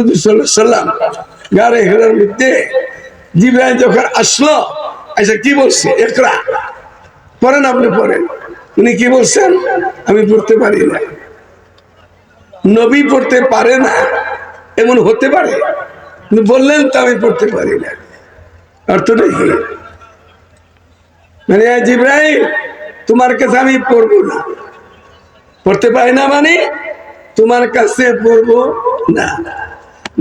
হুজুর সাল্লাল্লাহু আলাইহি সাল্লাম গারে হেরার মধ্যে জিবরাইল যখন আসলো, আচ্ছা কি বলছে, ইকরা পড়েন, আপনি পড়েন। উনি কি বলছেন, আমি পড়তে পারি না। নবী পড়তে পারে না এমন হতে পারে? বললেন তো আমি পড়তে পারি না, অর্থটা কি? মানে জিবরাইল তোমার কাছে আমি পড়বো না, পড়তে পারি না মানে তোমার কাছে পড়বো না।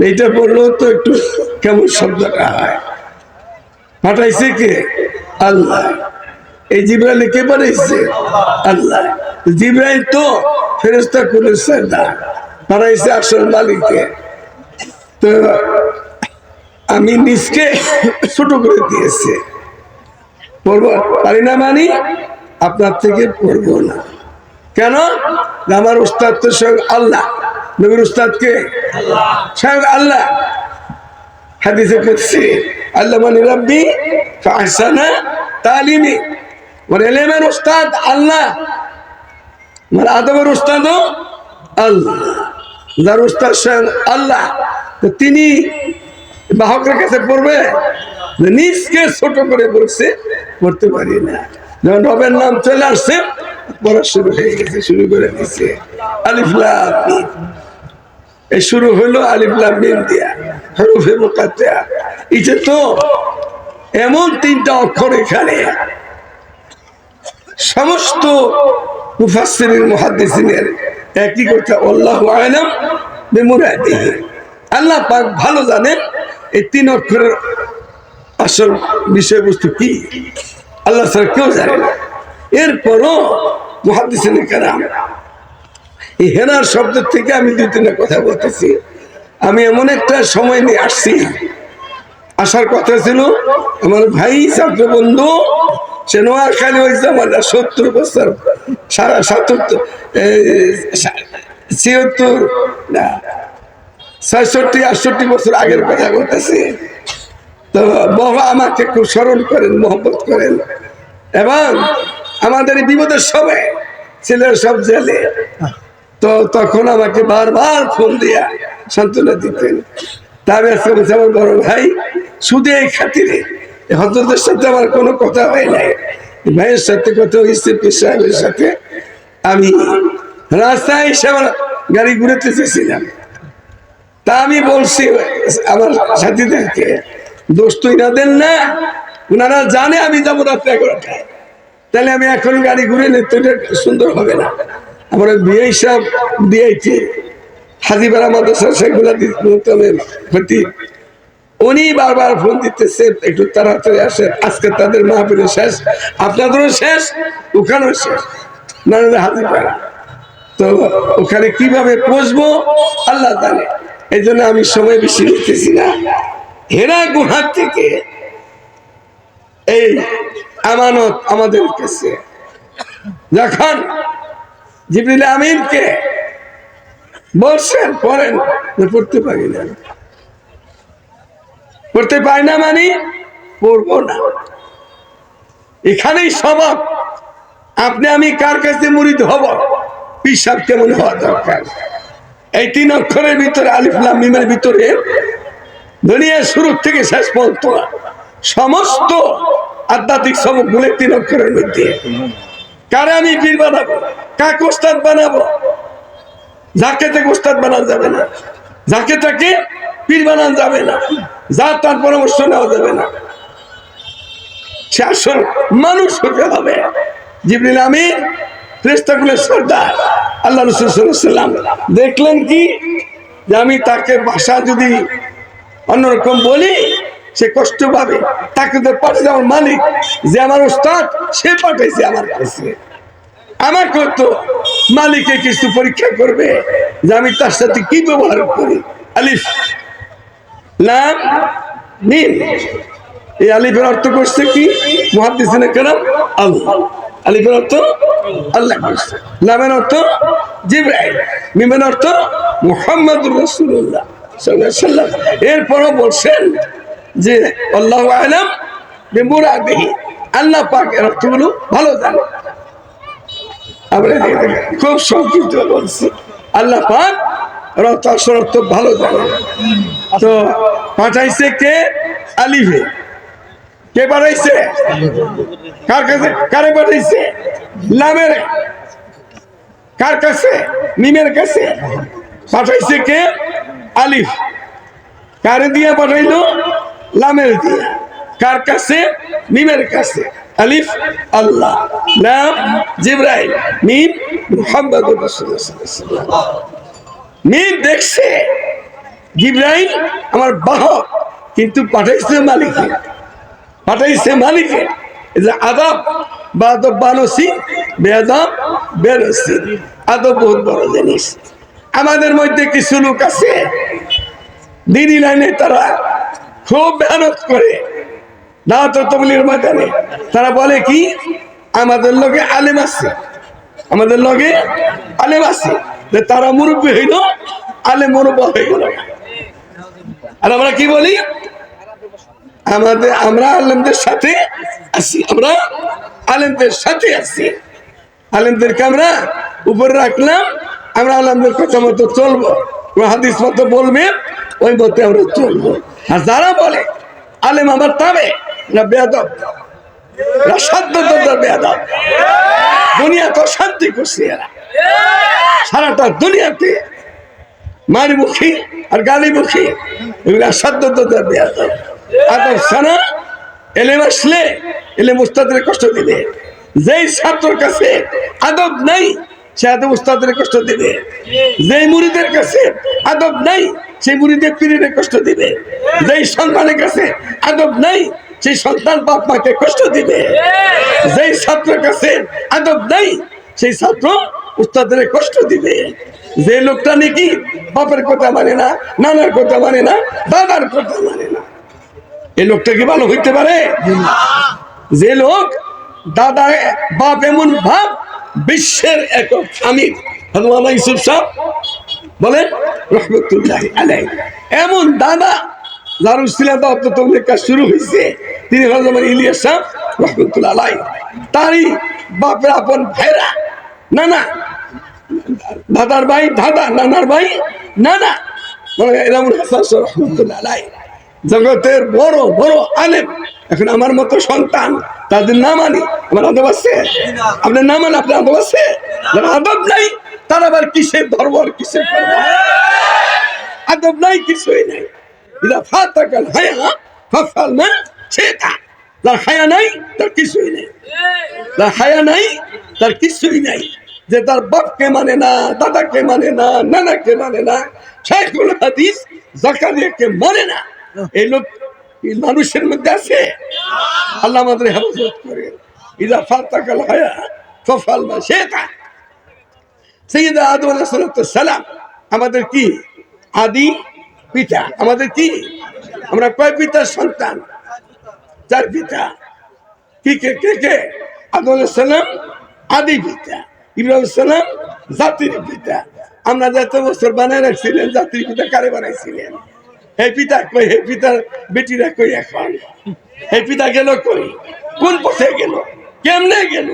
এইটা পড়লেও তো একটু কেমন শব্দটা হয়। পাঠাইছে কে? আল্লাহ। এই জিবরাইল কে পাঠাইছে? আল্লাহ। জিবরাইল তো ফেরেশতা করেছে না, পাঠাইছে আসল মালিককে। তো আমি নিজকে ছোট করে দিয়েছে, পড়বো পারি না মানে আপনার থেকে পড়বো না। কেন? আমার উস্তাদ তো স্বয়ং আল্লাহ। নবীর উস্তাদ কে? স্বয়ং আল্লাহ। হাদিসে কুদসি আল্লামানি রাব্বি ফাহসানা তালিমি, মানে ইলমের উস্তাদ আল্লাহ, মানে আদবের উস্তাদও আল্লাহ। যার উস্তাদ স্বয়ং আল্লাহ, তো তিনি বাহকের কাছে পড়বে? নিজকে ছোট করে বলছে পড়তে পারি না। যখন রবের নাম চলে আসছে পড়া শুরু হয়ে গেছে, শুরু করে দিচ্ছে আলিফ লাম মিম। এই শুরু হলো আলিফ লাম মিম দিয়া, হরফে মুকাত্তা। এটা তো এমন তিনটা অক্ষর, এখানে সমস্ত মুফাসসিরিন মুহাদ্দিসিনের একই কথা, আল্লাহু আ'লাম বিমুরাদিহি। আল্লাহ পাক ভালো জানেন এই তিন অক্ষরের আসল বিষয়বস্তু কি, আল্লাহ ছাড়া কেউ জানে না। এরপরও মুহাদ্দিসিনে কেরাম এই হেনার শব্দ থেকে আমি দুই তিনটা কথা বলতেছি। আমি এমন একটা সময় নিয়ে আসছি, আসার কথা ছিল আমার ভাই ছাত্র বন্ধু, সে নোয়াখালী হয়েছে আমার 70 বছর, 67 76 না 66 বছর আগের কথা বলতেছি। তো বাবা আমাকে খুব স্মরণ করেন, মহব্বত করেন, এবং আমাদের এই বিপদের সময় ছেলের সব জেলে, তো তখন আমাকে বারবার ফোন দিয়া সান্ত্বনা দিতেন। তার আমার বড় ভাই শুধু এই খাতিরে হযরতের সাথে আমার কোনো কথা হয় নাই, ভাইয়ের সাথে কথা হয়েছে, পীর সাহেবের সাথে। আমি রাস্তায় এসে আমার গাড়ি ঘুরেতে চেয়েছিলাম, তা আমি বলছি আমার সাথীদেরকে, দোষ তো ইনাদের না, ওনারা জানে আমি যাবো রাত্রে 11টায়, তাহলে আমি এখন গাড়ি ঘুরে নিতে সুন্দর হবে না। আমার বিয়ে হিসাব দিয়েছি হাজিবাড়া মাদ্রাসা সেগুলা দিতে, উনি বারবার ফোন দিতেছে একটু তাড়াতাড়ি আসে, আজকে তাদের মাহফিল শেষ, আপনাদেরও শেষ, ওখানেও শেষ, না হাজিবাড়া। তো ওখানে কিভাবে পৌঁছবো আল্লাহ জানে, এই জন্য আমি সময় বেশি নিতেছি না। হেরা গুহার থেকে এই আমানত আমাদের কাছে, যখন জিবরিল আমিনকে বলছেন পড়েন, পড়তে পারি না, পড়তে পারি না মানে পড়বো না। এখানেই সবক। আপনি আমি কার কাছে মুরিদ হব, পিসাব কেমন হওয়া দরকার। এই তিন অক্ষরের ভিতরে আলিফ লাম মিমের ভিতরে দুনিয়ার শুরু থেকে শেষ পর্যন্ত সমস্ত আধ্যাত্মিক সবক গুলো তিন অক্ষরের মধ্যে। কারে আমি পীর বানাবো, কাকে ওস্তাদ বানাবো? যাকে তাকে ওস্তাদ বানানো যাবে না, যাকে তাকে পীর বানানো যাবে না, যার তার পরামর্শ নেওয়া যাবে না। সে আসল মানুষ হতে হবে। জিবরিল আমিন ফেরেশতাকুলের সর্দার আল্লাহ রাসূল সাল্লাল্লাহু আলাইহি ওয়াসাল্লাম দেখলেন কি, যে আমি তাকে ভাষা যদি অন্যরকম বলি সে কষ্ট পাবে, তাকে তো পাঠাইছে আমার মালিক, যে আমার উস্তাদ, সে পাঠাইছে আমার কাছে। আমাকে তো মালিকে কিছু পরীক্ষা করবে যে আমি তার সাথে কি ব্যবহার করি। আলিফ লাম মিম, এই আলিফের অর্থ করছে কি মুহাদ্দিসিনে কেরাম? আল্লাহ। আলিফের অর্থ আল্লাহ করছে, লামের অর্থ জিবরাইল, মিমের অর্থ মুহাম্মদুর রাসূলুল্লাহ সাল্লাল্লাহু আলাইহি ওয়াসাল্লাম। এরপরও বলছেন যে আল্লাহু আ'লাম বিমুরাদিহি, আল্লাহ পাক এর অর্থগুলো ভালো জানেন। আমরা খুব সংক্ষিপ্ত বলছি, আল্লাহ পাক ওরা তো আসল অর্থ ভালো জানে। তো পাঠাইছে কে? আলিফে। কে পাঠাইছে? কার কাছে? কারে পাঠাইছে? লামের। কার কাছে? মিমের কাছে। পাঠাইছে কে? আলিফ। কারে দিয়ে পাঠাইলো? লামের দিয়ে। কার কাছে? মিমের কাছে। আলিফ আল্লাহ, লাম জিবরাইল, মিম মুহাম্মদুর রাসূলুল্লাহ সাল্লাল্লাহু আলাইহি ওয়াসাল্লাম। মিম দেখছে জিবরাইল আমার বাহক, কিন্তু পাঠাইছে মালিকে। পাঠাইছে মালিকে। এই যে আদব বা আদব বানসি, বেয়াদব বেরসি। আদব বহুত বড় জিনিস। আমাদের মধ্যে কিছু লোক আছে দিনী লাইনে তারা খুব মেহনত করে, দাওয়াত ও তাবলীগের ময়দানে তারা বলে কি আমাদের লগে আলেম আছে, আমাদের লগে আলেম আছে, যে তারা মুরব্বী হইল, আলেম মুরব্বা হয়ে গেল। আর আমরা কি বলি? আমরা আলেমদের সাথে আছি, আমরা আলেমদের সাথে আছি। আলেমদেরকে আমরা উপরে রাখলাম, আমরা আলেমদের কথা মতো চলবো, হাদিস মতো বলবে, ওই মতে আমরা চলবো। আর যারা বলে আলেম আমার তাবে, না বেয়াদব, বেয়াদব। দুনিয়া তো শান্তি করছে এরা, সারাটা দুনিয়াতে মারি মুখী আর গালি মুখী, এগুলা সাধ্যতার বেয়াদব। আদব সানা এলেম আসলে এলেম উস্তাদের কষ্ট দিবে। যেই ছাত্রের কাছে আদব নাই সে আদব উস্তাদের কষ্ট দিবে। যেই মুরিদের কাছে আদব নাই সেই মুরিদের পীরের কষ্ট দিবে। যেই সন্তানের কাছে আদব নাই সেই সন্তান বাপ মাকে কষ্ট দিবে। যেই ছাত্রের কাছে আদব নাই সেই ছাত্র উস্তাদের কষ্ট দিবে। যে লোকটা নাকি বাপের কথা মানে না, নানার কথা মানে না, দাদার কথা মানে না, এই লোকটা কি ভালো হইতে পারে? যে লোক দাদা বাপ এমন ভাব, বিশ্বের একক আমির মাওলানা ইউসুফ সাহেব বলেন রহমতুল্লাহ আলাইহি, এমন দাদা যার উসিলা দাওয়াত ও তাবলীগ কাজ শুরু হয়েছে, তিনি হযরত ইলিয়াস সাহেব রহমতুল্লাহ আলাইহি। তারই বাপের আপন ভাইরা, নানা, দাদার ভাই দাদা, নানার ভাই নানা, এরামুল হাসান রহমতুল্লাহ আলাইহি জগতের বড় বড় আলেম। এখন আমার মতো সন্তান তাদের না মানি, আমার আদব আছে? আপনার না মানে আপনার আদব আছে? যারা আদব নাই তার আবার কিসের ধর্ম আর কিসের কর্ম? আদব নাই, কিছুই নাই। ইদা ফাতাকাল হায়া ফাফআল মা শিতা। যার হায়া নাই তার কিছুই নাই, যার হায়া নাই তার কিছুই নাই। যে তার বাপকে মানে না, দাদাকে মানে না, নানাকে মানে না, শাইখুল হাদিস জাকারিয়াকে মানে না, এই লোক মানুষের মধ্যে আছে? আল্লাহ আমাদের হেফাজত করে। ইদা ফাতাকাল হায়া ফাফআল মা শিতা। সাইয়্যিদা আদম আলাইহিস সালাম আমাদের কি আদি পিতা। আমাদের কি, আমরা কয় পিতার সন্তান? 4 পিতা। কি কে কে কে? আদম আলাইহিস সালাম আদি পিতা, ইব্রাহিম আলাইহিস সালাম জাতির পিতা। আমরা যত বছর বানায় রাখছিলেন জাতির পিতা কারে বানাইছিলেন? এই পিতা কই? এই পিতার বেটিরা কই এখন? এই পিতা গেল কই? কোন পথে গেল? কেমনে গেল?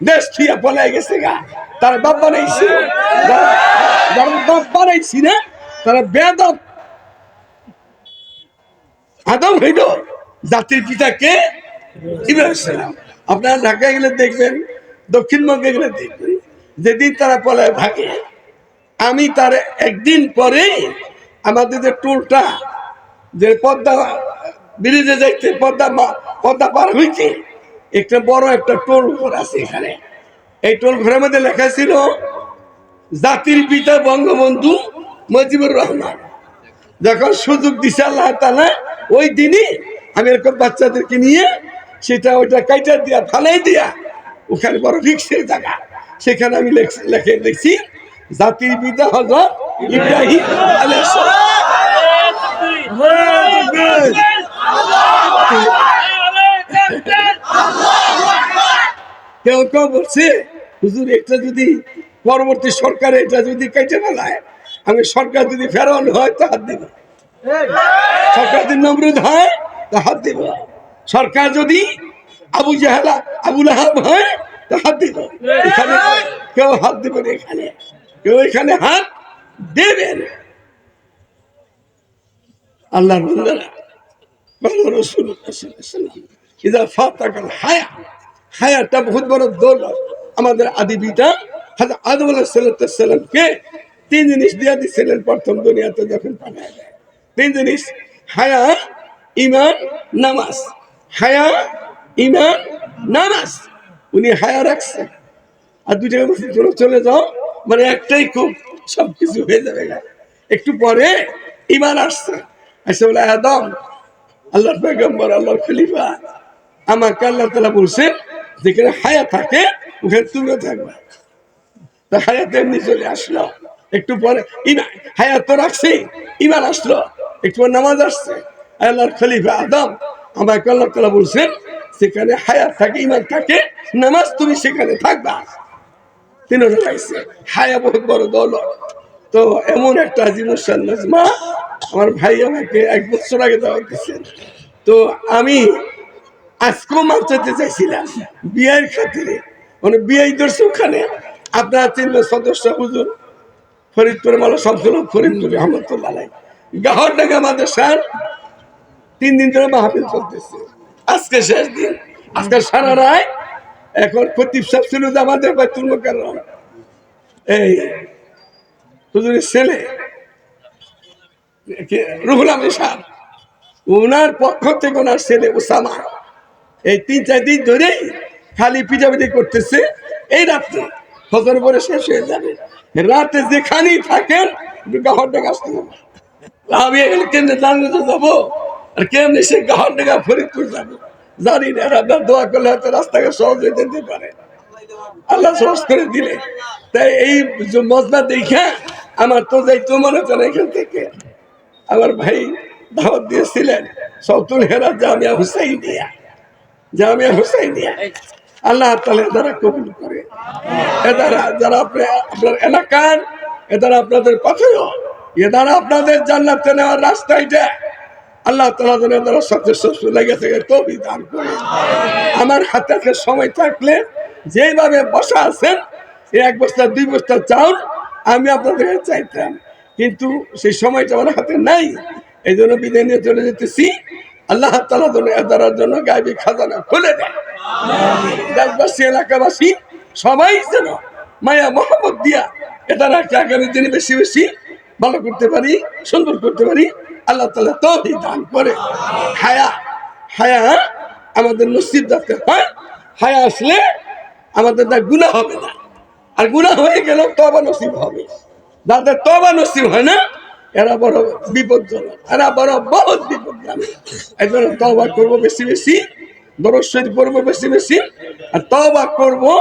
দেশ থিয়া পলাই গেছে গা। তার বাপ বানাইছে, যার বাপ বানাইছি না তারা বেয়াদব। আদম হইল জাতির পিতাকে ইব্রাহিম সালাম। আপনারা ঢাকায় গেলে দেখবেন, দক্ষিণবঙ্গে গেলে দেখবেন, যেদিন তারা পলায় ভাগে, আমি তার একদিন পরে আমাদের যে টোলটা, যে পদ্মা ব্রিজে যাইতে, পদ্মা পার হইতে একটা বড় একটা টোল ঘর আছে এখানে। এই টোল ঘরের মধ্যে লেখা ছিল জাতির পিতা বঙ্গবন্ধু মুজিবুর রহমান। যখন সুযোগ দিছে আল্লাহ তাআলা, ওই দিনই আমি এরকম বাচ্চাদেরকে নিয়ে সেটা ওইটা কাইটা দিয়া ফালাই দিয়া, ওখানে বড় রিক্সের জায়গা, সেখানে আমি লেখে দেখছি জাতির পিতা হযরত ইব্রাহিম আলাইহিস সালাম। কেউ কেউ বলছে হুজুর এটা যদি পরবর্তী সরকার এটা যদি কেটে ফেলায়, আমি সরকার যদি ফেরাউন হয় তো হাত দিব, সরকার যদি নমরুদ হয় তো হাত দিব, সরকার যদি আবু জাহেল আবু লাহাব হয় তো হাত দিব। এখানে কেউ হাত দিব না, এখানে কেউ এখানে হাত দেবেন। আল্লাহর বান্দারা বলো রাসূলুল্লাহ সাল্লাল্লাহু আলাইহি ওয়াসাল্লাম ইযা ফাতাকাল হায়াটা বহুত বড় দৌলত। আমাদের আদি পিতা হযরত আদম আলাইহিস সালামকে তিন জিনিস দিয়ে দিয়েছিলেন প্রথম দুনিয়াতে যখন পাঠায় দেয়। তিন জিনিস: হায়া, ঈমান, নামাজ। হায়া, ঈমান, নামাজ। উনি হায়া রাখছেন, আর দুইটা চলে যাও, মানে একটাই খুব সবকিছু হয়ে যাবে। একটু পরে ঈমান আসছে, এসে বলে আদম, আল্লাহর পয়গম্বর, আল্লাহর খলিফা, আমাকে আল্লাহ তাআলা বলছেন যেখানে হায়া থাকে ওখানে তুমিও থাকবে। তা হায়াত এমনি চলে আসলো। একটু পরে হায়াত তো রাখছি, ঈমান আসলো। একটু পর নামাজ আসছে। আল্লাহর খলিফা আদম, আমাকে আল্লাহ তাআলা বলছেন যেখানে হায়াত থাকে, ঈমান থাকে, নামাজ তুমি সেখানে থাকবা। তিনটা লাগছে। হায়া বহুত বড় দৌলত। তো এমন একটা আজিমুসান নাজমা আমার ভাই আমাকে 1 বছর আগে দাওয়াত দিয়েছেন। তো আমি আজকেও মানতে চাইছিলাম বিয়ের খাতিরে, মানে বিয়ে ধরছে ওখানে। আপনারা চিনবেন সদস্য হুজুর ফরিদপুর মালা শামসুল হক ফরিদপুর রহমতুল্লাহ আলাইহি গাহরডাঙ্গা মাদ্রাসার 3 দিন ধরে মাহফিল চলতেছে। আজকে শেষ দিন, আজকে সারা রাত। এখন খতিব সাহেব ছিল যে আমাদের বাইতুল মুকাররম, এই হুজুরের ছেলে রুহুল আমিন সাহেব, ওনার পক্ষ থেকে ওনার ছেলে ওসামা এই 3-4 দিন ধরেই খালি পিটাপিটি করতেছে। এই রাত্রে ফজর পরে শেষ হয়ে যাবে, রাতে যেখানেই থাকেন গাহরডাঙ্গা আসতে হবে। আমি এখানে কেমনে জানতে যাবো, আর কেমনে সে গাহরডাঙ্গা ফরিদপুর যাবো জানি না। আপনার দোয়া করলে হয়তো রাস্তাকে সহজ হয়ে যেতে পারে, আল্লাহ সহজ করে দিলে। তাই এই মজমা দেখা আমার তো যাইতো মনে হতো না। এখান থেকে আমার ভাই দাওয়াত দিয়েছিলেন সৌতুল হেরা জামিয়া হুসাইনিয়া, জামিয়া হুসাইনিয়া। আল্লাহ তাআলা যারা কবুল করে, এদারা যারা আপনার এলাকার, এদারা আপনাদের পাথেয়, এদারা আপনাদের জান্নাতে নেওয়ার রাস্তা এটা। আল্লাহ তাআলা যেন এদারা সাথে সবসু লেগে থেকে তৌফিক দান করে। আমার হাতে সময় থাকলে যেভাবে বসা আছেন, 1 বস্তা 2 বস্তা চাউল আমি আপনাদের কাছে চাইতাম, কিন্তু সেই সময়টা আমার হাতে নাই। এই জন্য বিদায় নিয়ে চলে যেতেছি। আল্লাহ তাআলা যেন এদারার জন্য গায়বী খাজানা খুলে দেয়। দেশবাসী, এলাকাবাসী সবাই যেন মায়া মহব্বত দিয়া এদারাকে আগামী দিনে বেশি বেশি ভালো করতে পারি, সুন্দর করতে পারি। আল্লাহ তাআলা তৌফিক দান করে। হায়া আমাদের নসিব যাতে হয়, হায়া আসলে আমাদের গুনাহ হবে না, আর গুনাহ হয়ে গেল তওবা নসিব হবে। যাদের তওবা নসিব হয় না এরা বড় বিপজ্জনক, এরা বড় বহুত বিপদগামী। এই জন্য তওবা করবো বেশি বেশি, দরুদ শরীফ পড়বো বেশি বেশি, আর তওবা করবো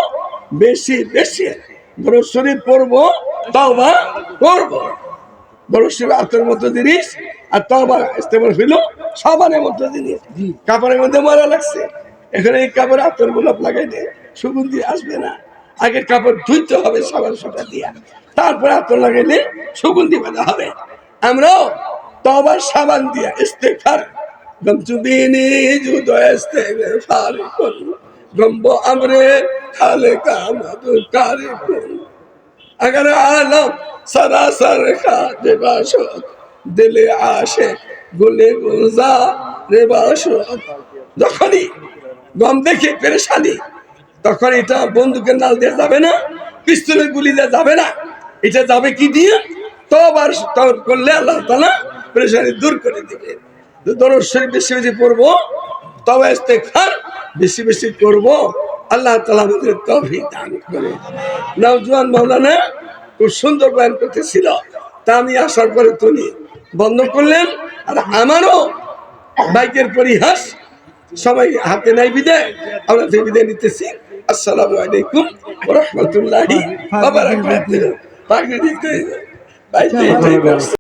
বেশি বেশি। দরুদ শরীফ পড়বো, তওবা করবো। দরুদ শরীফ আতরের মতো জিনিস, আর তওবা ইস্তেগফার হইলো সাবানের মতো জিনিস। কাপড়ের মধ্যে ময়লা লাগছে, এখানে এই কাপড়ে আতর গোলাপ লাগাই দে, সুগন্ধি আসবে না। আগের কাপড় ধুইতে হবে সাবান সুতা দিয়া, তারপরে আতর লাগাইলে সুগন্ধি বাঁধা হবে। আমরাও তওবার সাবান দিয়া ইস্তেগফার গমচুবিনি জুদ ইস্তেগফার কর গম্ব আমরে খালে কামদ কারে কর अगर आलम सरासर खाते बाशत दिले आशे गुले गुलजार बाशत। যখনই গম দেখে পেরেশানি, তখন এটা বন্দুকের নাল দিয়ে যাবে না, পিস্তলের গুলি দিয়ে যাবে না। এটা যাবে কি দিয়ে? তওবার করলে আল্লাহ তাআলা পেরেশানি দূর করে দিবে। দরুদ শরীফ বেশি বেশি পড়বো, তওবা ইস্তেগফার বেশি বেশি করবো। আল্লাহ তাআলা আমাদের তৌফিক দান করে। নওজোয়ান মাওলানা খুব সুন্দর বয়ান করতেছিল, তা আমি আসার পরে তুমি বন্ধ করলেন। আর আমারও বাইকের পরিহাস, সবাই হাতে নাই বিদায়, আমরা বিদায় নিতেছি। আসসালামু আলাইকুম ওয়া রাহমাতুল্লাহি ওয়া বারাকাতুহু।